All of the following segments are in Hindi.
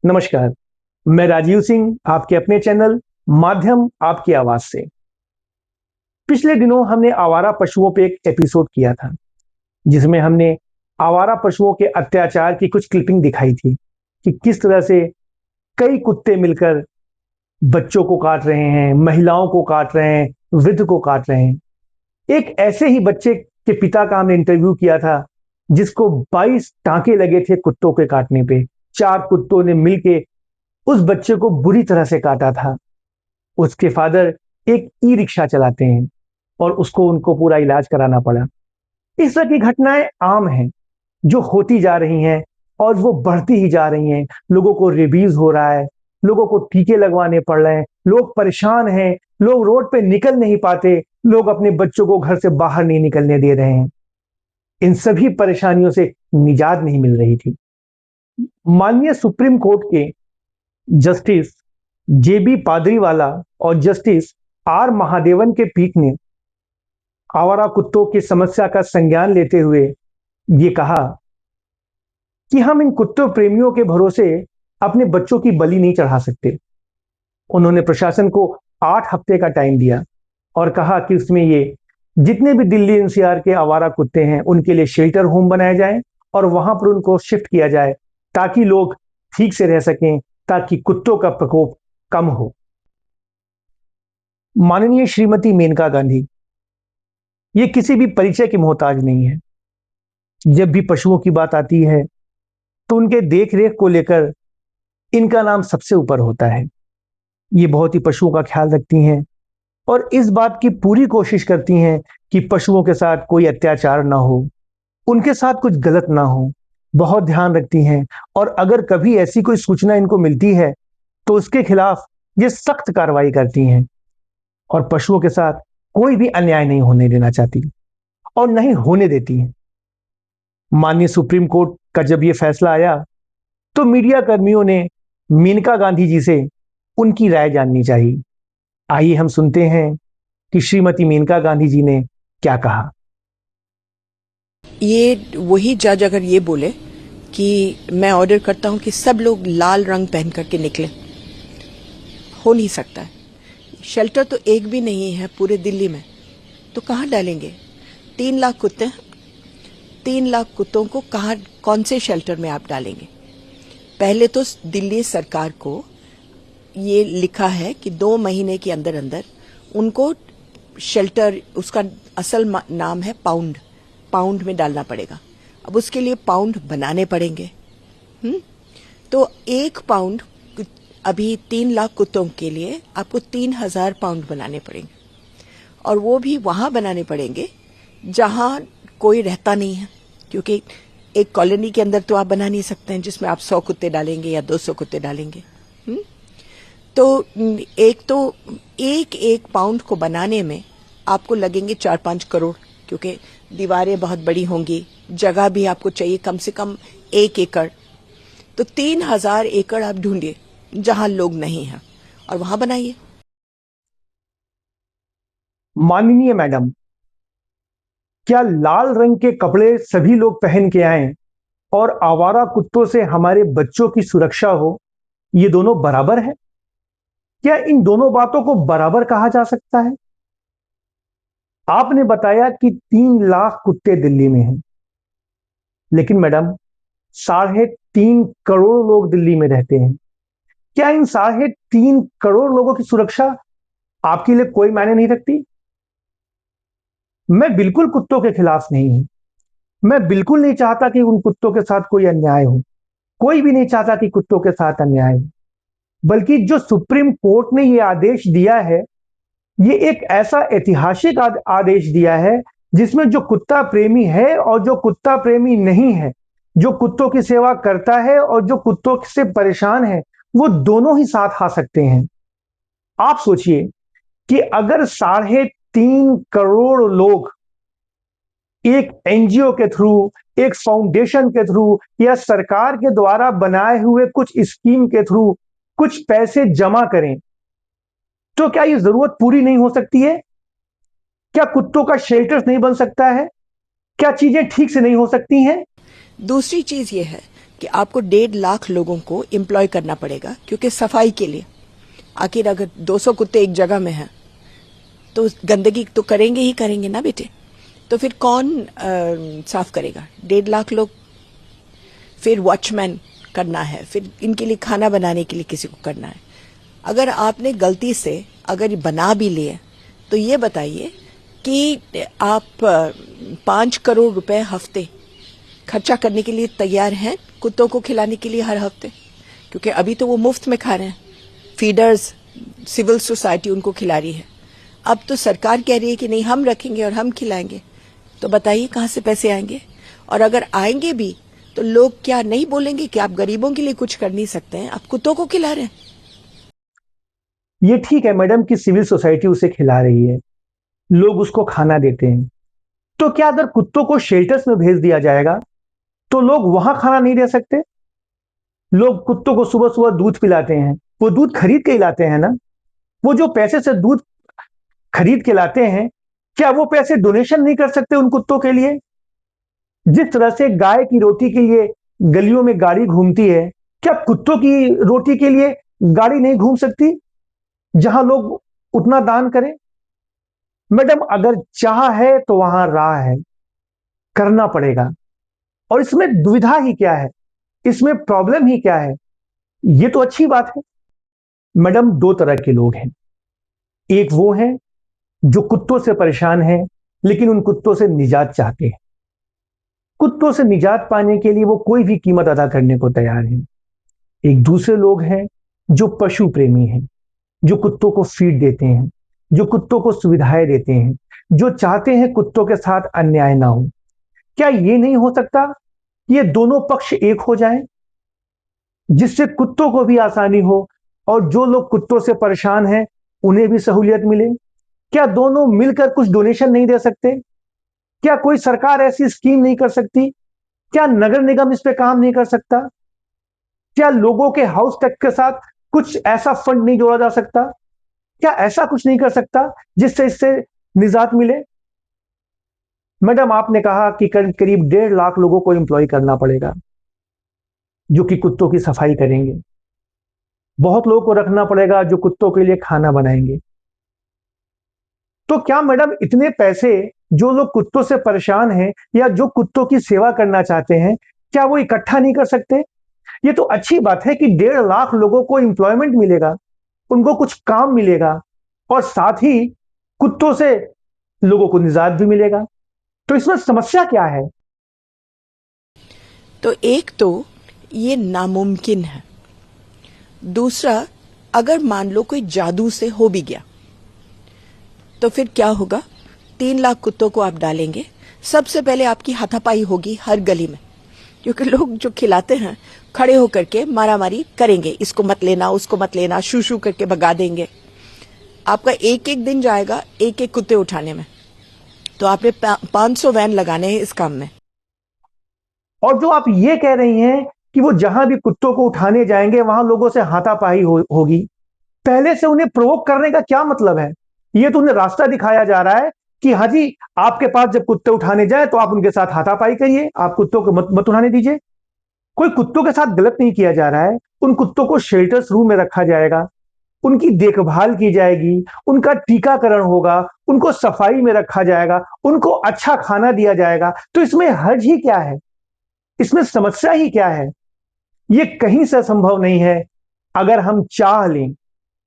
नमस्कार। मैं राजीव सिंह आपके अपने चैनल माध्यम आपकी आवाज से। पिछले दिनों हमने आवारा पशुओं पे एक एपिसोड किया था जिसमें हमने आवारा पशुओं के अत्याचार की कुछ क्लिपिंग दिखाई थी कि किस तरह से कई कुत्ते मिलकर बच्चों को काट रहे हैं, महिलाओं को काट रहे हैं, वृद्ध को काट रहे हैं। एक ऐसे ही बच्चे के पिता का हमने इंटरव्यू किया था जिसको 22 टांके लगे थे कुत्तों के काटने पे। 4 कुत्तों ने मिलके उस बच्चे को बुरी तरह से काटा था। उसके फादर एक ई रिक्शा चलाते हैं और उसको उनको पूरा इलाज कराना पड़ा। इस तरह की घटनाएं आम हैं जो होती जा रही हैं और वो बढ़ती ही जा रही हैं। लोगों को रेबीज हो रहा है, लोगों को टीके लगवाने पड़ रहे हैं, लोग परेशान हैं, लोग रोड पे निकल नहीं पाते, लोग अपने बच्चों को घर से बाहर नहीं निकलने दे रहे हैं। इन सभी परेशानियों से निजात नहीं मिल रही थी। माननीय सुप्रीम कोर्ट के जस्टिस जेबी पादरीवाला और जस्टिस आर महादेवन के पीठ ने आवारा कुत्तों की समस्या का संज्ञान लेते हुए ये कहा कि हम इन कुत्तों प्रेमियों के भरोसे अपने बच्चों की बलि नहीं चढ़ा सकते। उन्होंने प्रशासन को 8 हफ्ते का टाइम दिया और कहा कि उसमें ये जितने भी दिल्ली एनसीआर के आवारा कुत्ते हैं उनके लिए शेल्टर होम बनाए जाए और वहां पर उनको शिफ्ट किया जाए ताकि लोग ठीक से रह सकें, ताकि कुत्तों का प्रकोप कम हो। माननीय श्रीमती मेनका गांधी ये किसी भी परिचय की मोहताज नहीं है। जब भी पशुओं की बात आती है तो उनके देख रेख को लेकर इनका नाम सबसे ऊपर होता है। ये बहुत ही पशुओं का ख्याल रखती हैं और इस बात की पूरी कोशिश करती हैं कि पशुओं के साथ कोई अत्याचार ना हो, उनके साथ कुछ गलत ना हो। बहुत ध्यान रखती हैं और अगर कभी ऐसी कोई सूचना इनको मिलती है तो उसके खिलाफ ये सख्त कार्रवाई करती हैं और पशुओं के साथ कोई भी अन्याय नहीं होने देना चाहती और नहीं होने देती हैं। माननीय सुप्रीम कोर्ट का जब ये फैसला आया तो मीडिया कर्मियों ने मेनका गांधी जी से उनकी राय जाननी चाहिए। आइए हम सुनते हैं कि श्रीमती मेनका गांधी जी ने क्या कहा। ये वही जज अगर ये बोले कि मैं ऑर्डर करता हूं कि सब लोग लाल रंग पहन करके निकले, हो नहीं सकता है। शेल्टर तो एक भी नहीं है पूरे दिल्ली में, तो कहाँ डालेंगे? 3 लाख कुत्ते, 3 लाख कुत्तों को कहाँ, कौन से शेल्टर में आप डालेंगे? पहले तो दिल्ली सरकार को ये लिखा है कि 2 महीने के अंदर अंदर उनको शेल्टर, उसका असल नाम है पाउंड में डालना पड़ेगा। अब उसके लिए पाउंड बनाने पड़ेंगे। तो 1 पाउंड अभी 3 लाख कुत्तों के लिए आपको 3000 पाउंड बनाने पड़ेंगे और वो भी वहां बनाने पड़ेंगे जहां कोई रहता नहीं है, क्योंकि एक कॉलोनी के अंदर तो आप बना नहीं सकते हैं जिसमें आप 100 कुत्ते डालेंगे या 200 कुत्ते डालेंगे। तो एक पाउंड को बनाने में आपको लगेंगे 4-5 करोड़, क्योंकि दीवारें बहुत बड़ी होंगी, जगह भी आपको चाहिए कम से कम 1 एकड़। तो 3000 एकड़ आप ढूंढिए जहां लोग नहीं हैं और वहां बनाइए। माननीय मैडम, क्या लाल रंग के कपड़े सभी लोग पहन के आए और आवारा कुत्तों से हमारे बच्चों की सुरक्षा हो, ये दोनों बराबर है? क्या इन दोनों बातों को बराबर कहा जा सकता है? आपने बताया कि 3 लाख कुत्ते दिल्ली में हैं, लेकिन मैडम 3.5 करोड़ लोग दिल्ली में रहते हैं। क्या इन 3.5 करोड़ लोगों की सुरक्षा आपके लिए कोई मायने नहीं रखती? मैं बिल्कुल कुत्तों के खिलाफ नहीं हूं। मैं बिल्कुल नहीं चाहता कि उन कुत्तों के साथ कोई अन्याय हो। कोई भी नहीं चाहता कि कुत्तों के साथ अन्याय हो। बल्कि जो सुप्रीम कोर्ट ने यह आदेश दिया है, ये एक ऐसा ऐतिहासिक आदेश दिया है जिसमें जो कुत्ता प्रेमी है और जो कुत्ता प्रेमी नहीं है, जो कुत्तों की सेवा करता है और जो कुत्तों से परेशान है, वो दोनों ही साथ आ सकते हैं। आप सोचिए कि अगर 3.5 करोड़ लोग एक एनजीओ के थ्रू, एक फाउंडेशन के थ्रू या सरकार के द्वारा बनाए हुए कुछ स्कीम के थ्रू कुछ पैसे जमा करें, तो क्या ये जरूरत पूरी नहीं हो सकती है? क्या कुत्तों का शेल्टर नहीं बन सकता है? क्या चीजें ठीक से नहीं हो सकती हैं? दूसरी चीज ये है कि आपको 1.5 लाख लोगों को एम्प्लॉय करना पड़ेगा, क्योंकि सफाई के लिए आखिर अगर 200 कुत्ते एक जगह में हैं तो गंदगी तो करेंगे ही करेंगे ना बेटे। तो फिर कौन साफ करेगा? 1.5 लाख लोग। फिर वॉचमैन करना है, फिर इनके लिए खाना बनाने के लिए किसी को करना है। अगर आपने गलती से अगर ये बना भी लिए तो ये बताइए कि आप 5 करोड़ रुपए हफ्ते खर्चा करने के लिए तैयार हैं कुत्तों को खिलाने के लिए हर हफ्ते? क्योंकि अभी तो वो मुफ्त में खा रहे हैं, फीडर्स, सिविल सोसाइटी उनको खिला रही है। अब तो सरकार कह रही है कि नहीं, हम रखेंगे और हम खिलाएंगे। तो बताइए कहां से पैसे आएंगे? और अगर आएंगे भी तो लोग क्या नहीं बोलेंगे कि आप गरीबों के लिए कुछ कर नहीं सकते हैं, आप कुत्तों को खिला रहे हैं? ये ठीक है मैडम कि सिविल सोसाइटी उसे खिला रही है, लोग उसको खाना देते हैं। तो क्या अगर कुत्तों को शेल्टर्स में भेज दिया जाएगा तो लोग वहां खाना नहीं दे सकते? लोग कुत्तों को सुबह सुबह दूध पिलाते हैं, वो दूध खरीद के ही लाते हैं ना। वो जो पैसे से दूध खरीद के लाते हैं, क्या वो पैसे डोनेशन नहीं कर सकते उन कुत्तों के लिए? जिस तरह से गाय की रोटी के लिए गलियों में गाड़ी घूमती है, क्या कुत्तों की रोटी के लिए गाड़ी नहीं घूम सकती जहां लोग उतना दान करें? मैडम, अगर चाह है तो वहां राह है, करना पड़ेगा। और इसमें दुविधा ही क्या है, इसमें प्रॉब्लम ही क्या है? ये तो अच्छी बात है। मैडम, दो तरह के लोग हैं। एक वो हैं जो कुत्तों से परेशान हैं लेकिन उन कुत्तों से निजात चाहते हैं। कुत्तों से निजात पाने के लिए वो कोई भी कीमत अदा करने को तैयार हैं। एक दूसरे लोग हैं जो पशु प्रेमी हैं, जो कुत्तों को फीड देते हैं, जो कुत्तों को सुविधाएं देते हैं, जो चाहते हैं कुत्तों के साथ अन्याय ना हो। क्या ये नहीं हो सकता कि ये दोनों पक्ष एक हो जाएं, जिससे कुत्तों को भी आसानी हो और जो लोग कुत्तों से परेशान हैं उन्हें भी सहूलियत मिले? क्या दोनों मिलकर कुछ डोनेशन नहीं दे सकते? क्या कोई सरकार ऐसी स्कीम नहीं कर सकती? क्या नगर निगम इस पे काम नहीं कर सकता? क्या लोगों के हाउस टैक्स के साथ कुछ ऐसा फंड नहीं जोड़ा जा सकता? क्या ऐसा कुछ नहीं कर सकता जिससे इससे निजात मिले? मैडम, आपने कहा कि करीब करीब 1.5 लाख लोगों को एम्प्लॉय करना पड़ेगा जो कि कुत्तों की सफाई करेंगे। बहुत लोगों को रखना पड़ेगा जो कुत्तों के लिए खाना बनाएंगे। तो क्या मैडम इतने पैसे जो लोग कुत्तों से परेशान हैं या जो कुत्तों की सेवा करना चाहते हैं, क्या वो इकट्ठा नहीं कर सकते? ये तो अच्छी बात है कि 1.5 लाख लोगों को एम्प्लॉयमेंट मिलेगा, उनको कुछ काम मिलेगा और साथ ही कुत्तों से लोगों को निजात भी मिलेगा। तो इसमें समस्या क्या है? तो एक तो ये नामुमकिन है। दूसरा, अगर मान लो कोई जादू से हो भी गया तो फिर क्या होगा? 3 लाख कुत्तों को आप डालेंगे, सबसे पहले आपकी हाथापाई होगी हर गली में, क्योंकि लोग जो खिलाते हैं खड़े होकर के मारामारी करेंगे, इसको मत लेना, उसको मत लेना, शू शू करके भगा देंगे। आपका एक एक दिन जाएगा एक एक कुत्ते उठाने में। तो आपने 500 वैन लगाने हैं इस काम में। और जो आप ये कह रही हैं कि वो जहां भी कुत्तों को उठाने जाएंगे वहां लोगों से हाथापाई होगी, पहले से उन्हें प्रोवोक करने का क्या मतलब है? ये तो उन्हें रास्ता दिखाया जा रहा है कि हाँ जी, आपके पास जब कुत्ते उठाने जाए तो आप उनके साथ हाथापाई करिए, आप कुत्तों को मत उठाने दीजिए। कोई कुत्तों के साथ गलत नहीं किया जा रहा है। उन कुत्तों को शेल्टर्स रूम में रखा जाएगा, उनकी देखभाल की जाएगी, उनका टीकाकरण होगा, उनको सफाई में रखा जाएगा, उनको अच्छा खाना दिया जाएगा। तो इसमें हर्ज ही क्या है? इसमें समस्या ही क्या है? ये कहीं से संभव नहीं है। अगर हम चाह लें,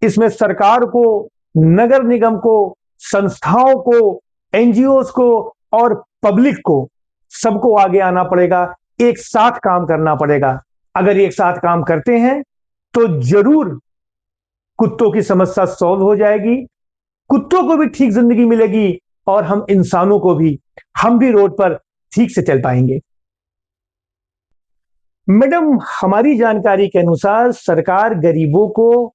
इसमें सरकार को, नगर निगम को, संस्थाओं को, एनजीओस को और पब्लिक को, सबको आगे आना पड़ेगा, एक साथ काम करना पड़ेगा। अगर एक साथ काम करते हैं तो जरूर कुत्तों की समस्या सॉल्व हो जाएगी, कुत्तों को भी ठीक जिंदगी मिलेगी और हम इंसानों को भी, हम भी रोड पर ठीक से चल पाएंगे। मैडम, हमारी जानकारी के अनुसार सरकार गरीबों को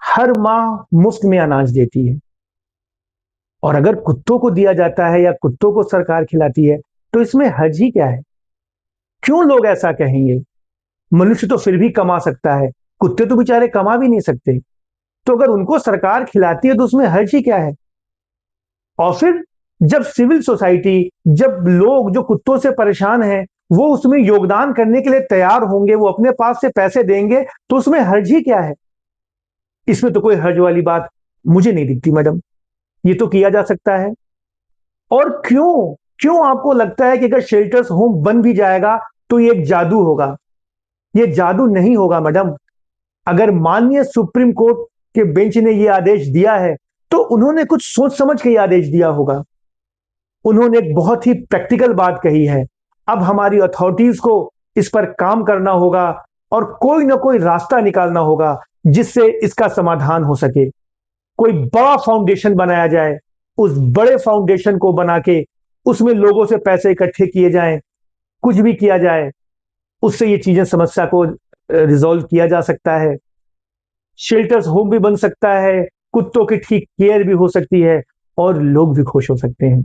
हर माह मुफ्त में अनाज देती है, और अगर कुत्तों को दिया जाता है या कुत्तों को सरकार खिलाती है तो इसमें हर्ज ही क्या है? क्यों लोग ऐसा कहेंगे? मनुष्य तो फिर भी कमा सकता है, कुत्ते तो बेचारे कमा भी नहीं सकते। तो अगर उनको सरकार खिलाती है तो उसमें हर्ज ही क्या है? और फिर जब सिविल सोसाइटी, जब लोग जो कुत्तों से परेशान हैं वो उसमें योगदान करने के लिए तैयार होंगे, वो अपने पास से पैसे देंगे, तो उसमें हर्ज ही क्या है? इसमें तो कोई हर्ज वाली बात मुझे नहीं दिखती मैडम। ये तो किया जा सकता है। और क्यों क्यों आपको लगता है कि अगर शेल्टर्स होम बन भी जाएगा तो ये एक जादू होगा? ये जादू नहीं होगा मैडम। अगर माननीय सुप्रीम कोर्ट के बेंच ने ये आदेश दिया है तो उन्होंने कुछ सोच समझ के ये आदेश दिया होगा। उन्होंने एक बहुत ही प्रैक्टिकल बात कही है। अब हमारी अथॉरिटीज को इस पर काम करना होगा और कोई ना कोई रास्ता निकालना होगा जिससे इसका समाधान हो सके। कोई बड़ा फाउंडेशन बनाया जाए, उस बड़े फाउंडेशन को बना के उसमें लोगों से पैसे इकट्ठे किए जाएं, कुछ भी किया जाए, उससे ये चीजें, समस्या को रिजॉल्व किया जा सकता है। शेल्टर्स होम भी बन सकता है, कुत्तों की ठीक केयर भी हो सकती है और लोग भी खुश हो सकते हैं।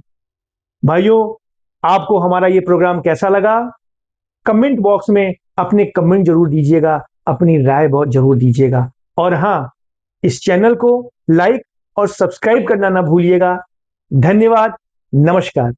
भाइयों, आपको हमारा ये प्रोग्राम कैसा लगा? कमेंट बॉक्स में अपने कमेंट जरूर दीजिएगा, अपनी राय बहुत जरूर दीजिएगा। और हाँ, इस चैनल को लाइक और सब्सक्राइब करना ना भूलिएगा। धन्यवाद, नमस्कार।